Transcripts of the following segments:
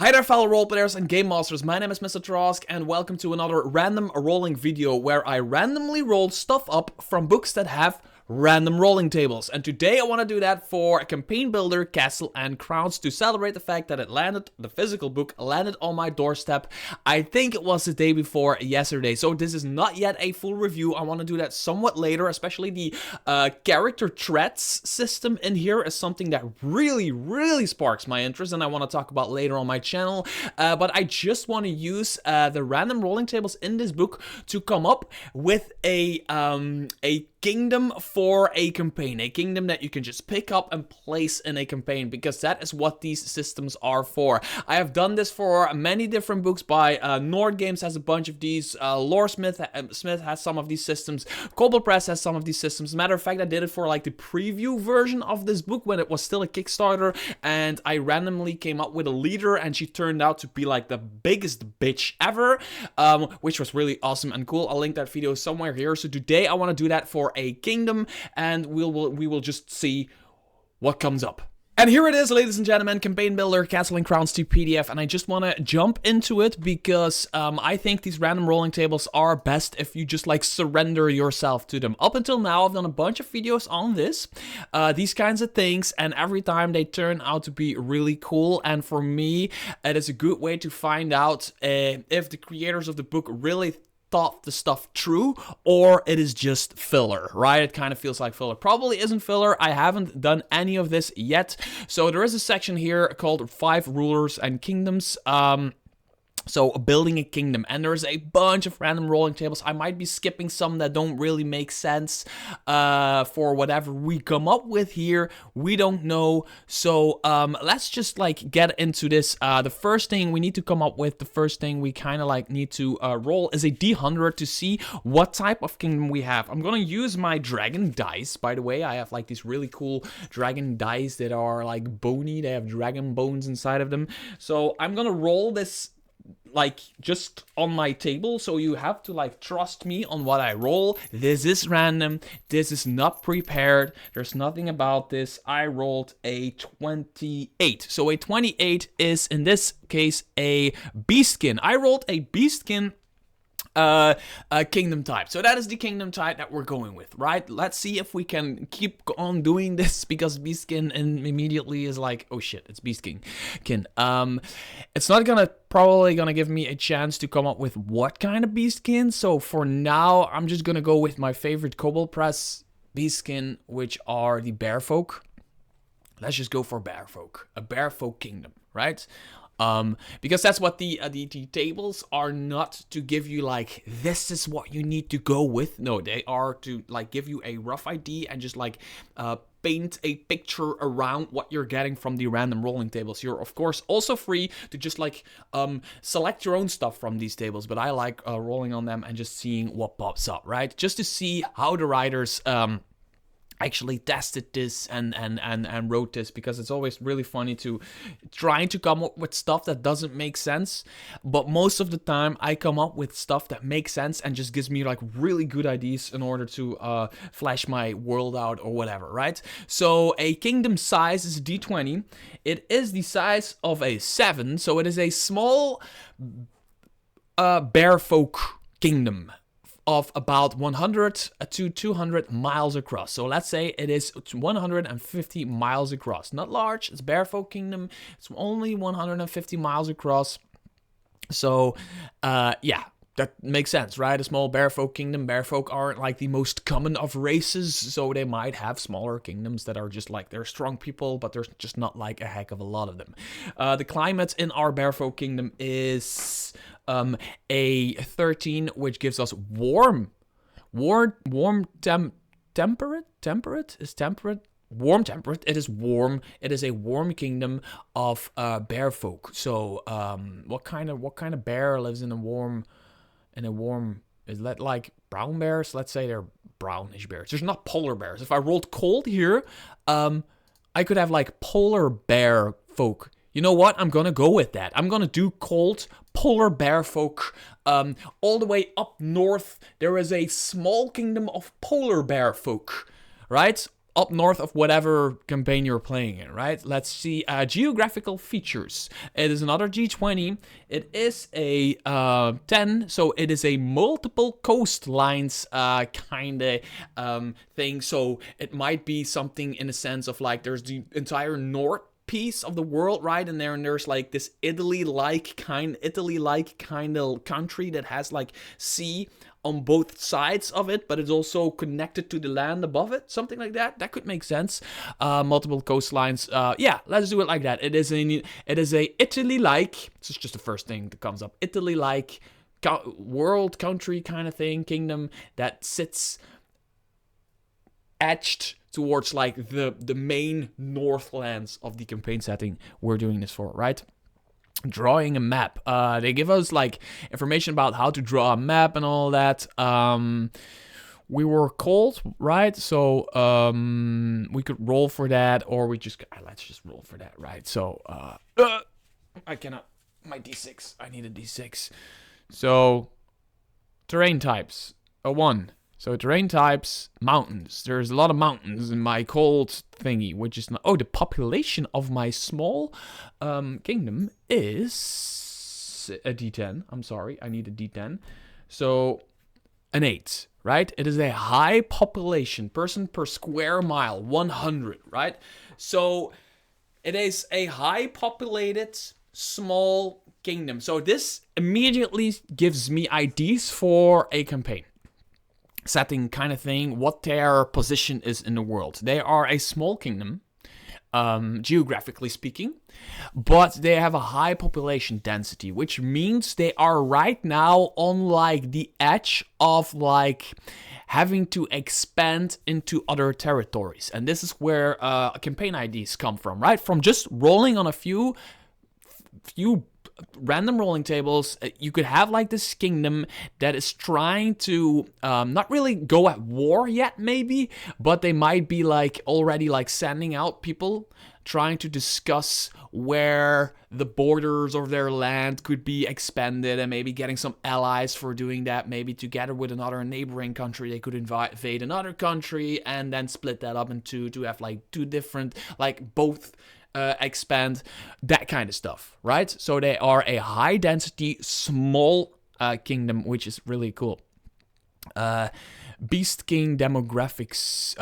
Hi there fellow roleplayers and game masters, my name is Mr. Trosk and welcome to another random rolling video where I randomly roll stuff up from books that have random rolling tables. And today I want to do that for a campaign builder, Castle and Crowns, to celebrate the fact that the physical book landed on my doorstep. I think it was the day before yesterday, so this is not yet a full review. I want to do that somewhat later, especially the character threats system in here is something that really sparks my interest and I want to talk about later on my channel. But I just want to use the random rolling tables in this book to come up with a kingdom for a campaign, a kingdom that you can just pick up and place in a campaign, because that is what these systems are for. I have done this for many different books. By Nord Games has a bunch of these, Lore Smith has some of these systems, Kobold Press has some of these systems. Matter of fact, I did it for like the preview version of this book when it was still a Kickstarter, and I randomly came up with a leader and she turned out to be like the biggest bitch ever, which was really awesome and cool. I'll link that video somewhere here. So today I want to do that for a kingdom, and we will just see what comes up. And here it is, ladies and gentlemen, Campaign Builder, Castle and Crowns to PDF, and I just want to jump into it because I think these random rolling tables are best if you just like surrender yourself to them. Up until now, I've done a bunch of videos on these kinds of things, and every time they turn out to be really cool, and for me, it is a good way to find out if the creators of the book really thought the stuff true or it is just filler, right? It kind of feels like filler. Probably isn't filler. I haven't done any of this yet. So there is a section here called 5 Rulers and Kingdoms. So building a kingdom, and there's a bunch of random rolling tables. I might be skipping some that don't really make sense for whatever we come up with here. We don't know. So let's just like get into this. The first thing we need to come up with, the first thing we kind of like need to roll is a D100 to see what type of kingdom we have. I'm gonna use my dragon dice. By the way, I have like these really cool dragon dice that are like bony. They have dragon bones inside of them. So I'm gonna roll this like just on my table, so you have to like trust me on what I roll. This is random, this is not prepared, there's nothing about this. I rolled a 28, so a 28 is in this case a beastkin. I rolled a beastkin kingdom type. So that is the kingdom type that we're going with, right? Let's see if we can keep on doing this, because beastkin immediately is like, oh shit, it's beastkin. It's not probably gonna give me a chance to come up with what kind of beastkin. So for now, I'm just gonna go with my favorite Kobold Press beastkin, which are the bear folk. Let's just go for bear folk, a bear folk kingdom, right? Because that's what the tables are, not to give you like, this is what you need to go with. No, they are to like give you a rough idea and just like paint a picture around what you're getting from the random rolling tables. You're of course also free to just like select your own stuff from these tables, but I like rolling on them and just seeing what pops up, right? Just to see how the writers actually tested this and wrote this, because it's always really funny to trying to come up with stuff that doesn't make sense, but most of the time I come up with stuff that makes sense and just gives me like really good ideas in order to flesh my world out or whatever, right? So a kingdom size is a D20. It is the size of a 7, so it is a small bear folk kingdom of about 100 to 200 miles across. So let's say it is 150 miles across. Not large, it's bear folk kingdom. It's only 150 miles across. So yeah, that makes sense, right? A small bear folk kingdom. Bear folk aren't like the most common of races, so they might have smaller kingdoms that are just like, they're strong people, but there's just not like a heck of a lot of them. The climate in our bear folk kingdom is a 13, which gives us warm temperate. It is warm. It is a warm kingdom of bear folk. So what kind of bear lives in a warm is that like brown bears? Let's say they're brownish bears. There's not polar bears. If I rolled cold here, I could have like polar bear folk. You know what? I'm gonna go with that. I'm gonna do cold polar bear folk. All the way up north, there is a small kingdom of polar bear folk, right? up north of whatever campaign you're playing in, right? Let's see, geographical features. It is another G20. It is a 10, so it is a multiple coastlines kind of thing. So it might be something in a sense of like there's the entire north piece of the world, right? And there's like this Italy-like kind of country that has like sea on both sides of it, but it's also connected to the land above it, something like that. That could make sense. Multiple coastlines. Yeah, let's do it like that. It is a Italy-like. This is just the first thing that comes up. Italy-like world, country kind of thing, kingdom that sits etched towards like the main northlands of the campaign setting we're doing this for, right? Drawing a map. They give us like information about how to draw a map and all that. We were called, right? So we could roll for that, or we just let's just roll for that, right? So I cannot. My D6. I need a D6. So terrain types. A 1. So terrain types, mountains. There's a lot of mountains in my cold thingy, which is not... Oh, the population of my small kingdom is a D10. I'm sorry, I need a D10. So an 8, right? It is a high population, person per square mile, 100, right? So it is a high populated small kingdom. So this immediately gives me ideas for a campaign setting kind of thing, what their position is in the world. They are a small kingdom, geographically speaking, but they have a high population density, which means they are right now on like the edge of like having to expand into other territories. And this is where campaign ideas come from, right? From just rolling on a few random rolling tables, you could have like this kingdom that is trying to not really go at war yet maybe, but they might be like already like sending out people trying to discuss where the borders of their land could be expanded, and maybe getting some allies for doing that. Maybe together with another neighboring country they could invade another country and then split that up into to have like two different, like both expand, that kind of stuff, right? So they are a high density small kingdom, which is really cool. Beast King demographics,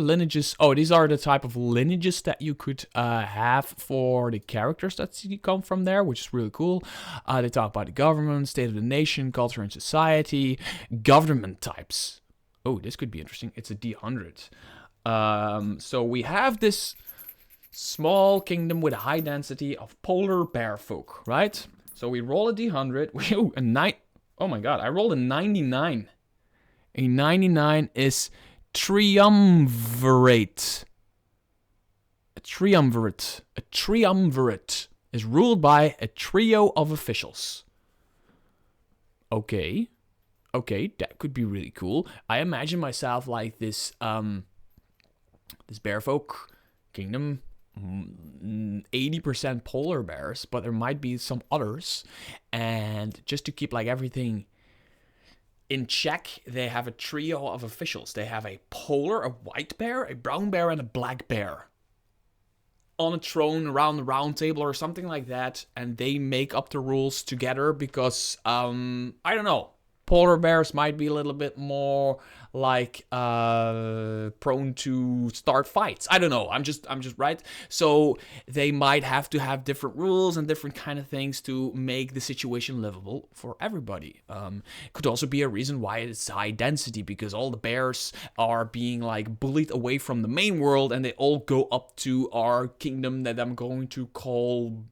lineages. Oh, these are the type of lineages that you could have for the characters that come from there, which is really cool. They talk about the government, state of the nation, culture and society, government types. Oh, this could be interesting. It's a D100. So we have this small kingdom with a high density of polar bear folk, right? So we roll a D100. Ooh, a 9. Oh my god, I rolled a 99. A 99 is triumvirate. A triumvirate. A triumvirate is ruled by a trio of officials. Okay. Okay, that could be really cool. I imagine myself like this this bear folk kingdom, 80% polar bears, but there might be some others. And just to keep like everything in check, they have a trio of officials. They have a polar, a white bear, a brown bear, and a black bear on a throne around the round table or something like that. And they make up the rules together because, I don't know. Polar bears might be a little bit more like prone to start fights. I don't know. I'm just right. So they might have to have different rules and different kind of things to make the situation livable for everybody. Could also be a reason why it's high density, because all the bears are being like bullied away from the main world, and they all go up to our kingdom that I'm going to call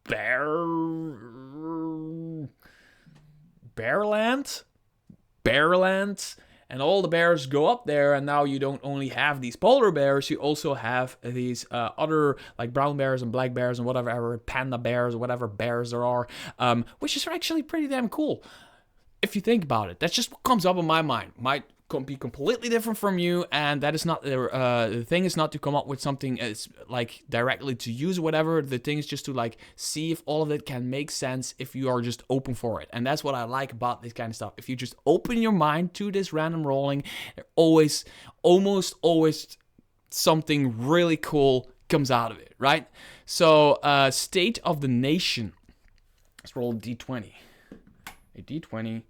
Bearland, and all the bears go up there, and now you don't only have these polar bears, you also have these other like brown bears and black bears and whatever, panda bears or whatever bears there are, which is actually pretty damn cool if you think about it. That's just what comes up in my mind. be completely different from you, and that is not the thing is not to come up with something as like directly to use or whatever. The thing is just to like see if all of it can make sense if you are just open for it. And that's what I like about this kind of stuff. If you just open your mind to this random rolling, almost always something really cool comes out of it, right? So state of the nation. Let's roll a d20. A d20.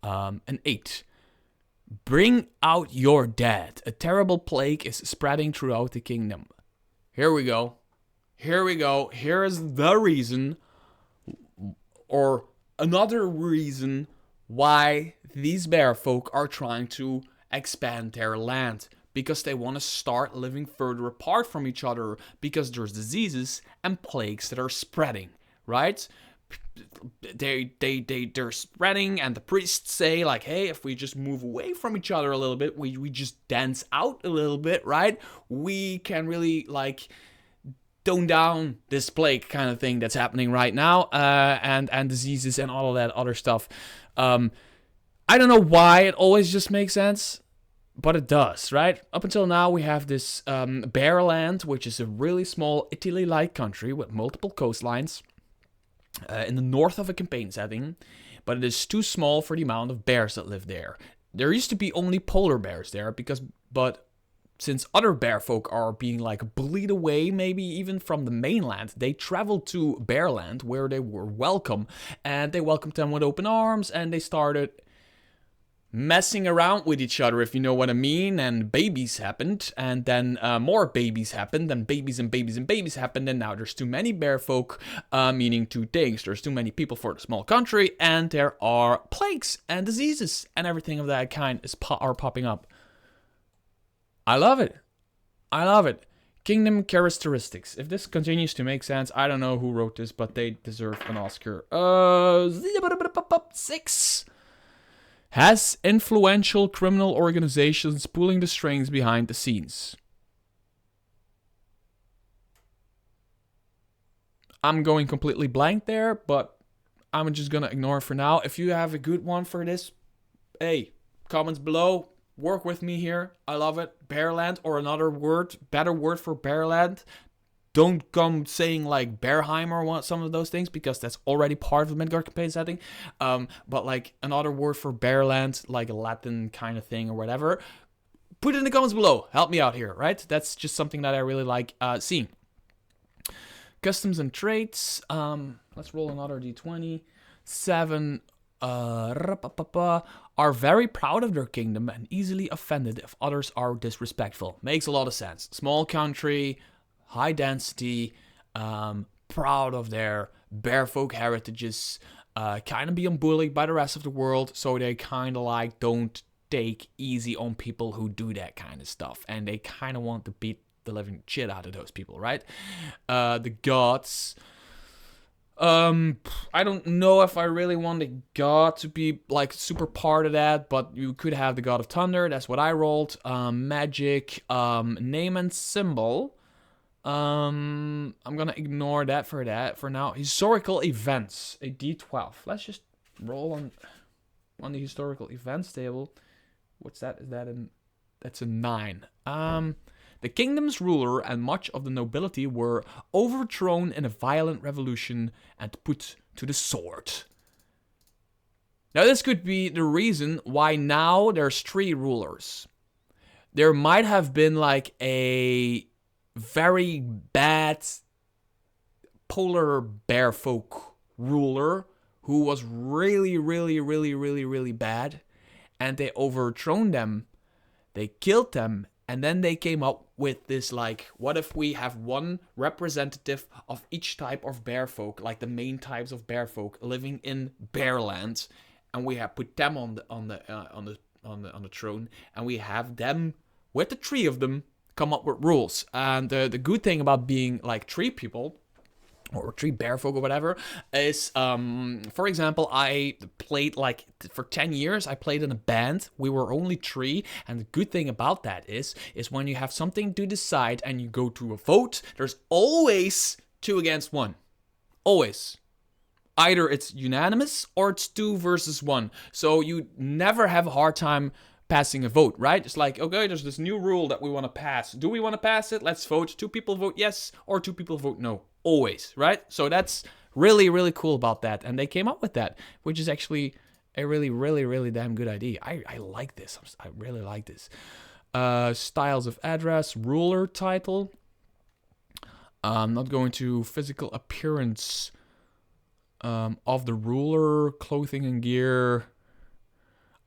An 8. Bring out your dead. A terrible plague is spreading throughout the kingdom. Here we go. Here is the reason, or another reason, why these bear folk are trying to expand their land. Because they want to start living further apart from each other. Because there's diseases and plagues that are spreading, right? They're spreading, and the priests say like, hey, if we just move away from each other a little bit, we just dance out a little bit, right? We can really like tone down this plague kind of thing that's happening right now, and diseases and all of that other stuff. I don't know why it always just makes sense, but it does, right? Up until now, we have this Bear Land, which is a really small Italy-like country with multiple coastlines. In the north of a campaign setting, but it is too small for the amount of bears that live there. There used to be only polar bears there, but since other bear folk are being like bullied away, maybe even from the mainland, they traveled to Bearland where they were welcome, and they welcomed them with open arms, and they started messing around with each other, if you know what I mean, and babies happened, and then more babies happened, and babies and babies and babies happened, and now there's too many bear folk, meaning two things. There's too many people for the small country, and there are plagues and diseases and everything of that kind are popping up. I love it. Kingdom characteristics. If this continues to make sense, I don't know who wrote this, but they deserve an Oscar. 6. Has influential criminal organizations pulling the strings behind the scenes. I'm going completely blank there, but I'm just gonna ignore it for now. If you have a good one for this, hey, comments below. Work with me here. I love it. Bearland, or another word, better word for Bearland. Don't come saying like Bearheim or some of those things, because that's already part of the Midgard campaign setting. But like another word for Bearland, like a Latin kind of thing or whatever. Put it in the comments below. Help me out here, right? That's just something that I really like seeing. Customs and traits. Let's roll another d20. 7. Are very proud of their kingdom and easily offended if others are disrespectful. Makes a lot of sense. Small country, high density, proud of their bearfolk heritages, kind of being bullied by the rest of the world, so they kind of like don't take easy on people who do that kind of stuff, and they kind of want to beat the living shit out of those people, right? The gods. I don't know if I really want the god to be like super part of that, but you could have the god of thunder. That's what I rolled. Magic, name and symbol. I'm gonna ignore that for now. Historical events, a d12. Let's just roll on the historical events table. What's that? That's a 9. The kingdom's ruler and much of the nobility were overthrown in a violent revolution and put to the sword. Now this could be the reason why now there's 3 rulers. There might have been like a very bad polar bear folk ruler who was really bad, and they overthrown them, they killed them, and then they came up with this like, what if we have one representative of each type of bear folk, like the main types of bear folk living in Bearland, and we have put them on the throne, and we have them with the 3 of them come up with rules. And the good thing about being like 3 people, or 3 bear folk or whatever, is, for example, I played like, for 10 years, I played in a band. We were only 3, and the good thing about that is when you have something to decide and you go to a vote, there's always 2 against 1. Always. Either it's unanimous or it's 2 versus 1. So you never have a hard time passing a vote, right? It's like, okay, there's this new rule that we want to pass. Do we want to pass it? Let's vote. 2 people vote yes, or 2 people vote no. Always, right? So that's really, really cool about that. And they came up with that, which is actually a really, really, really damn good idea. I like this. I really like this. Styles of address, ruler title. I'm not going to physical appearance of the ruler, clothing and gear.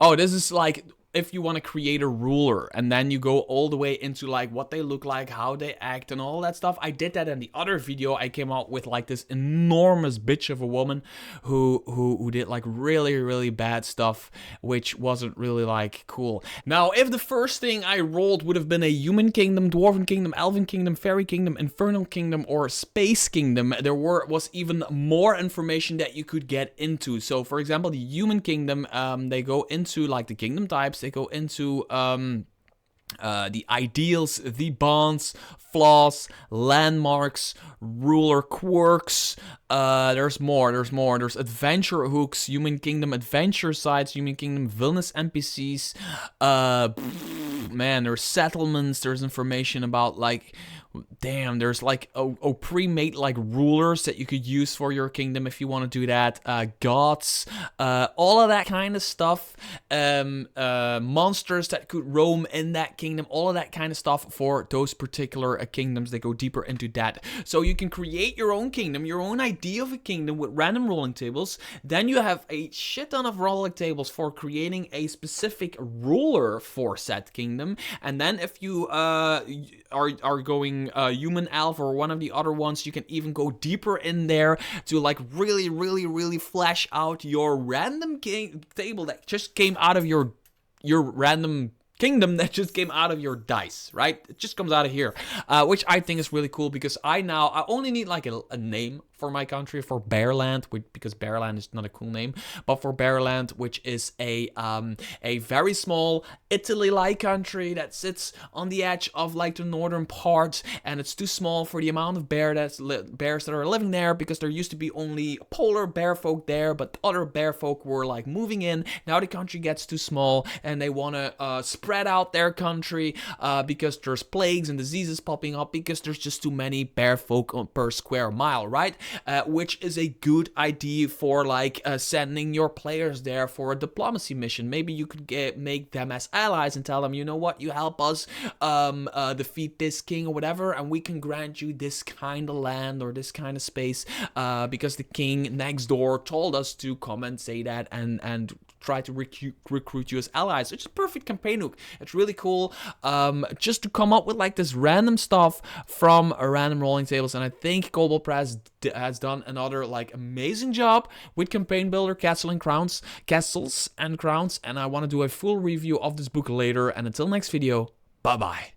Oh, this is like if you want to create a ruler, and then you go all the way into like what they look like, how they act, and all that stuff. I did that in the other video. I came out with like this enormous bitch of a woman who did like really, really bad stuff, which wasn't really like cool. Now, if the first thing I rolled would have been a human kingdom, dwarven kingdom, elven kingdom, fairy kingdom, infernal kingdom, or space kingdom, there was even more information that you could get into. So, for example, the human kingdom, they go into like the kingdom types. They go into the ideals, the bonds, flaws, landmarks, ruler quirks. There's more. There's adventure hooks, human kingdom adventure sites, human kingdom villainous NPCs. Man, there's settlements. There's information about like, damn, there's like pre-made like rulers that you could use for your kingdom if you want to do that. Gods, all of that kind of stuff. Monsters that could roam in that kingdom, all of that kind of stuff for those particular kingdoms. They go deeper into that. So you can create your own kingdom, your own idea of a kingdom with random rolling tables. Then you have a shit ton of rolling tables for creating a specific ruler for said kingdom. And then if you are going human elf or one of the other ones, you can even go deeper in there to like really, really, really flesh out your random table that just came out of your random kingdom that just came out of your dice, right? It just comes out of here, which I think is really cool because I only need like a name for my country, for Bearland, because Bearland is not a cool name, but for Bearland, which is a very small Italy-like country that sits on the edge of like the northern part, and it's too small for the amount of bears that are living there, because there used to be only polar bear folk there, but other bear folk were like moving in. Now the country gets too small, and they want to spread out their country because there's plagues and diseases popping up, because there's just too many bear folk per square mile, right? Which is a good idea for like sending your players there for a diplomacy mission. Maybe you could make them as allies and tell them, you know what, you help us defeat this king or whatever, and we can grant you this kind of land or this kind of space because the king next door told us to come and say that and try to recruit you as allies. It's a perfect campaign hook. It's really cool just to come up with like this random stuff from random rolling tables, and I think Kobold Press has done another like amazing job with Campaign Builder, Castles and Crowns, and I want to do a full review of this book later, and until next video, bye bye.